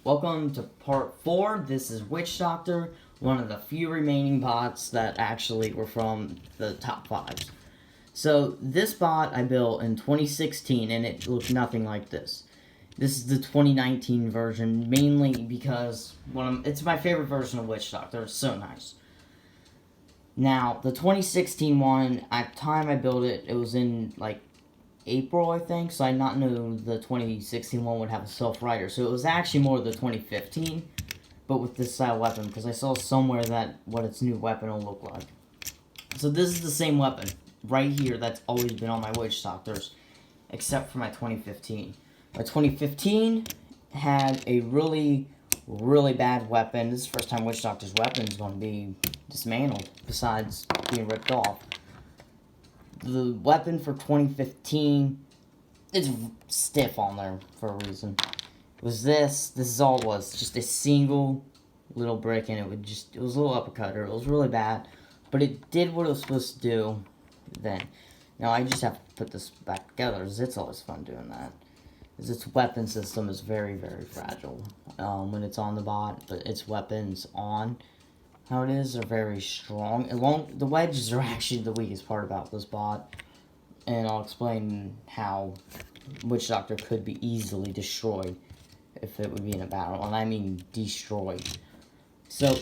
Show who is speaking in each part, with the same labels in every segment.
Speaker 1: Welcome to part 4. This is Witch Doctor, one of the few remaining bots that actually were from the top 5s. So, this bot I built in 2016 and it looked nothing like this. This is the 2019 version, mainly because it's my favorite version of Witch Doctor. It's so nice. Now, the 2016 one, at the time I built it, it was in, like, April, I think, so I did not know the 2016 one would have a self-rider. So it was actually more the 2015, but with this style weapon, because I saw somewhere that what its new weapon will look like. So this is the same weapon, right here, that's always been on my Witch Doctors, except for my 2015. My 2015 had a really bad weapon. This is the first time Witch Doctor's weapon is going to be dismantled, besides being ripped off. The weapon for 2015, it's stiff on there for a reason. It was this is all it was, just a single little brick, and it was a little uppercutter. It was really bad, but it did what it was supposed to do then. Now I just have to put this back together, because it's always fun doing that. Because its weapon system is very fragile when it's on the bot, but its weapons on how it is are very strong. The wedges are actually the weakest part about this bot, and I'll explain how Witch Doctor could be easily destroyed if it would be in a battle, and I mean destroyed. So,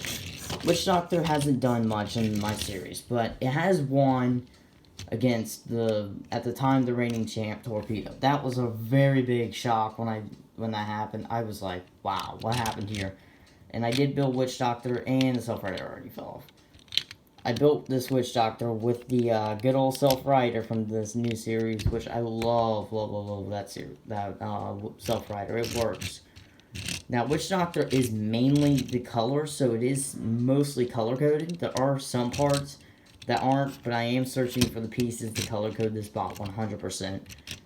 Speaker 1: Witch Doctor hasn't done much in my series, but it has won against at the time, the reigning champ, Torpedo. That was a very big shock when that happened. I was like, wow, what happened here? And I did build Witch Doctor, and the Self-Rider already fell off. I built this Witch Doctor with the good old Self-Rider from this new series, which I love that series, that Self-Rider. It works. Now, Witch Doctor is mainly the color, so it is mostly color-coded. There are some parts that aren't, but I am searching for the pieces to color-code this bot 100%.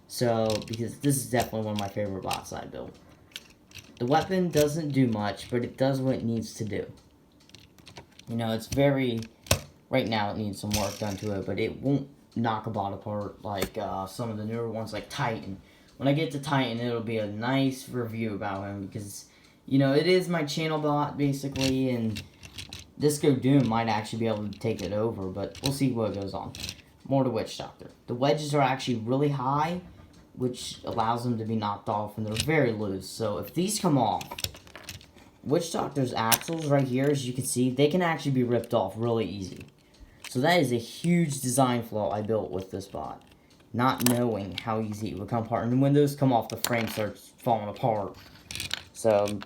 Speaker 1: So, because this is definitely one of my favorite bots I built. The weapon doesn't do much, but it does what it needs to do. You know, it's right now it needs some work done to it, but it won't knock a bot apart like some of the newer ones like Titan. When I get to Titan, it'll be a nice review about him, because, you know, it is my channel bot, basically, and Disco Doom might actually be able to take it over, but we'll see what goes on. More to Witch Doctor. The wedges are actually really high, which allows them to be knocked off, and they're very loose. So if these come off, Witch Doctor's axles right here, as you can see, they can actually be ripped off really easy. So that is a huge design flaw I built with this bot, not knowing how easy it would come apart. And when those come off, the frame starts falling apart. So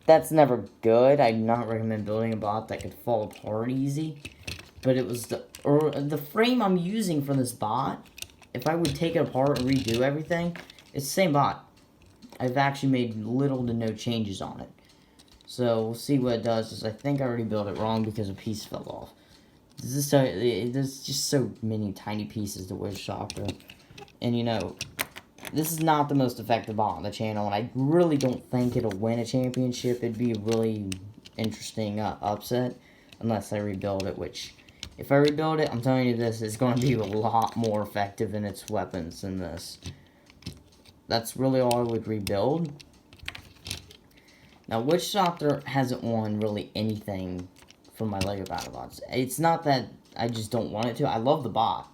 Speaker 1: that's never good. I do not recommend building a bot that could fall apart easy. But it was the frame I'm using for this bot. If I would take it apart and redo everything, it's the same bot. I've actually made little to no changes on it. So, we'll see what it does, because I think I already built it wrong because a piece fell off. There's just so many tiny pieces to Witch Doctor. And, you know, this is not the most effective bot on the channel, and I really don't think it'll win a championship. It'd be a really interesting upset, unless I rebuild it, which, if I rebuild it, I'm telling you this, is going to be a lot more effective in its weapons than this. That's really all I would rebuild. Now, Witch Doctor hasn't won really anything from my LEGO Battlebots. It's not that I just don't want it to. I love the bot,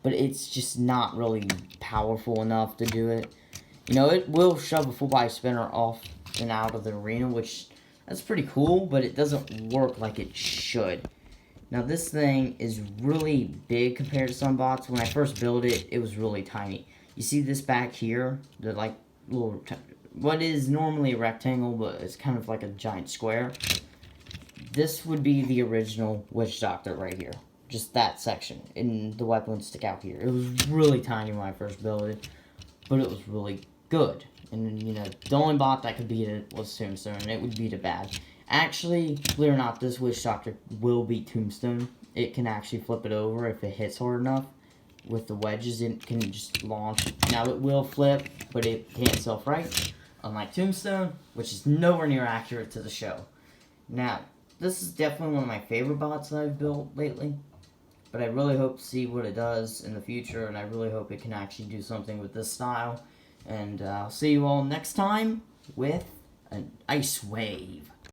Speaker 1: but it's just not really powerful enough to do it. You know, it will shove a full body spinner off and out of the arena, which, that's pretty cool, but it doesn't work like it should. Now, this thing is really big compared to some bots. When I first built it, it was really tiny. You see this back here? The, like, little, what is normally a rectangle, but it's kind of like a giant square. This would be the original Witch Doctor right here. Just that section. And the weapon would stick out here. It was really tiny when I first built it, but it was really good. And, you know, the only bot that could beat it was Tombstone, and it would beat it bad. Actually, believe it or not, this Witch Doctor will beat Tombstone. It can actually flip it over if it hits hard enough. With the wedges, it can just launch. Now, it will flip, but it can't self-right. Unlike Tombstone, which is nowhere near accurate to the show. Now, this is definitely one of my favorite bots that I've built lately. But I really hope to see what it does in the future, and I really hope it can actually do something with this style. And I'll see you all next time with an ice wave.